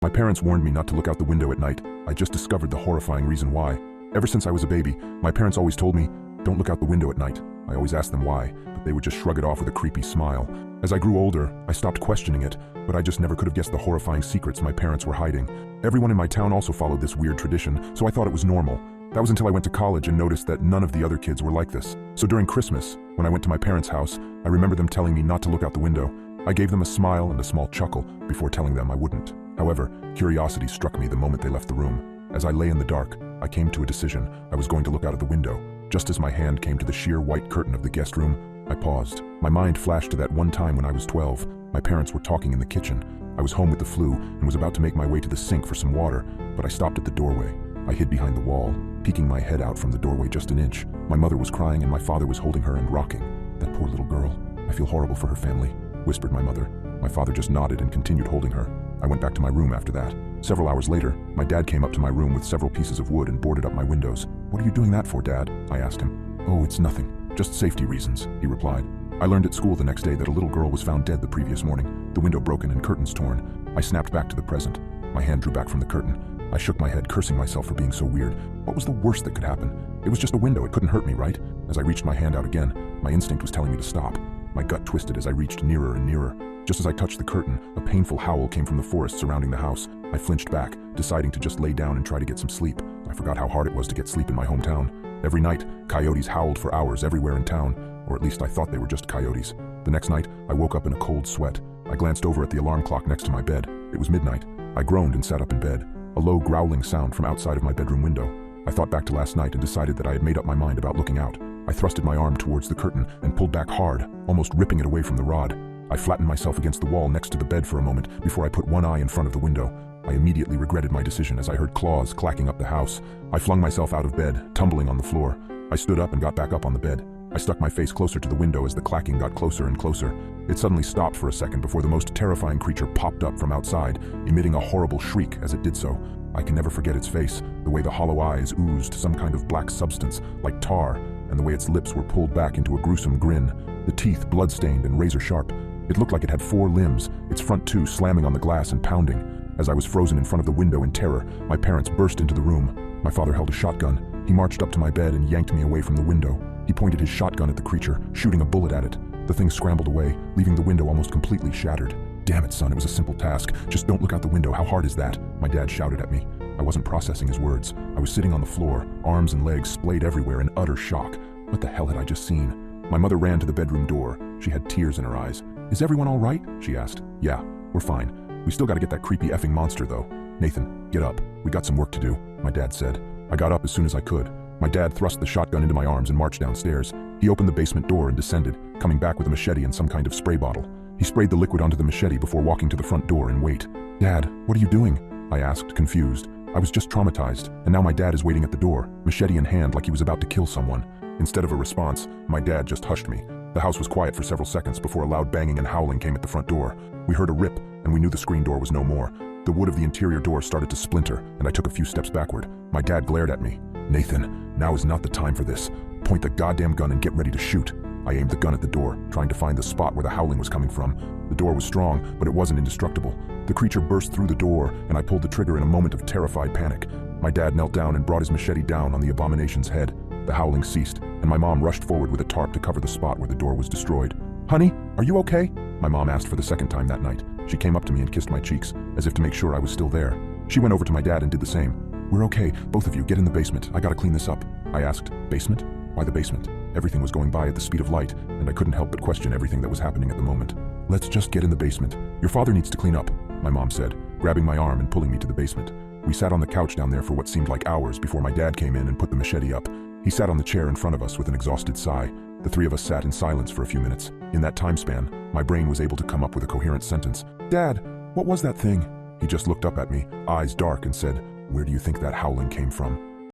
My parents warned me not to look out the window at night. I just discovered the horrifying reason why. Ever since I was a baby, my parents always told me, don't look out the window at night. I always asked them why, but they would just shrug it off with a creepy smile. As I grew older, I stopped questioning it, but I just never could have guessed the horrifying secrets my parents were hiding. Everyone in my town also followed this weird tradition, so I thought it was normal. That was until I went to college and noticed that none of the other kids were like this. So during Christmas, when I went to my parents' house, I remember them telling me not to look out the window. I gave them a smile and a small chuckle before telling them I wouldn't. However, curiosity struck me the moment they left the room. As I lay in the dark, I came to a decision. I was going to look out of the window. Just as my hand came to the sheer white curtain of the guest room, I paused. My mind flashed to that one time when I was 12. My parents were talking in the kitchen. I was home with the flu and was about to make my way to the sink for some water, but I stopped at the doorway. I hid behind the wall, peeking my head out from the doorway just an inch. My mother was crying and my father was holding her and rocking. That poor little girl. I feel horrible for her family, whispered my mother. My father just nodded and continued holding her. I went back to my room after that. Several hours later, my dad came up to my room with several pieces of wood and boarded up my windows. "What are you doing that for, Dad?" I asked him. "Oh, it's nothing. Just safety reasons," he replied. I learned at school the next day that a little girl was found dead the previous morning, the window broken and curtains torn. I snapped back to the present. My hand drew back from the curtain. I shook my head, cursing myself for being so weird. What was the worst that could happen? It was just a window. It couldn't hurt me, right? As I reached my hand out again, my instinct was telling me to stop. My gut twisted as I reached nearer and nearer. Just as I touched the curtain, a painful howl came from the forest surrounding the house. I flinched back, deciding to just lay down and try to get some sleep. I forgot how hard it was to get sleep in my hometown. Every night, coyotes howled for hours everywhere in town, or at least I thought they were just coyotes. The next night, I woke up in a cold sweat. I glanced over at the alarm clock next to my bed. It was midnight. I groaned and sat up in bed. A low growling sound from outside of my bedroom window. I thought back to last night and decided that I had made up my mind about looking out. I thrusted my arm towards the curtain and pulled back hard, almost ripping it away from the rod. I flattened myself against the wall next to the bed for a moment before I put one eye in front of the window. I immediately regretted my decision as I heard claws clacking up the house. I flung myself out of bed, tumbling on the floor. I stood up and got back up on the bed. I stuck my face closer to the window as the clacking got closer and closer. It suddenly stopped for a second before the most terrifying creature popped up from outside, emitting a horrible shriek as it did so. I can never forget its face, the way the hollow eyes oozed some kind of black substance, like tar, and the way its lips were pulled back into a gruesome grin, the teeth blood-stained and razor-sharp. It looked like it had 4 limbs, its front 2 slamming on the glass and pounding. As I was frozen in front of the window in terror, my parents burst into the room. My father held a shotgun. He marched up to my bed and yanked me away from the window. He pointed his shotgun at the creature, shooting a bullet at it. The thing scrambled away, leaving the window almost completely shattered. "Damn it, son, it was a simple task. Just don't look out the window. How hard is that?" My dad shouted at me. I wasn't processing his words. I was sitting on the floor, arms and legs splayed everywhere in utter shock. What the hell had I just seen? My mother ran to the bedroom door. She had tears in her eyes. "Is everyone all right?" she asked. "Yeah, we're fine. We still gotta get that creepy effing monster, though." "Nathan, get up. We got some work to do," my dad said. I got up as soon as I could. My dad thrust the shotgun into my arms and marched downstairs. He opened the basement door and descended, coming back with a machete and some kind of spray bottle. He sprayed the liquid onto the machete before walking to the front door and wait. "Dad, what are you doing?" I asked, confused. I was just traumatized, and now my dad is waiting at the door, machete in hand like he was about to kill someone. Instead of a response, my dad just hushed me. The house was quiet for several seconds before a loud banging and howling came at the front door. We heard a rip, and we knew the screen door was no more. The wood of the interior door started to splinter, and I took a few steps backward. My dad glared at me. "Nathan, now is not the time for this. Point the goddamn gun and get ready to shoot." I aimed the gun at the door, trying to find the spot where the howling was coming from. The door was strong, but it wasn't indestructible. The creature burst through the door, and I pulled the trigger in a moment of terrified panic. My dad knelt down and brought his machete down on the abomination's head. The howling ceased, and my mom rushed forward with a tarp to cover the spot where the door was destroyed. "Honey, are you okay?" my mom asked for the second time that night. She came up to me and kissed my cheeks, as if to make sure I was still there. She went over to my dad and did the same. "We're okay. Both of you, get in the basement. I gotta clean this up." I asked, "Basement? Why the basement?" Everything was going by at the speed of light, and I couldn't help but question everything that was happening at the moment. "Let's just get in the basement. Your father needs to clean up," my mom said, grabbing my arm and pulling me to the basement. We sat on the couch down there for what seemed like hours before my dad came in and put the machete up. He sat on the chair in front of us with an exhausted sigh. The 3 of us sat in silence for a few minutes. In that time span, my brain was able to come up with a coherent sentence. "Dad, what was that thing?" He just looked up at me, eyes dark, and said, "Where do you think that howling came from?"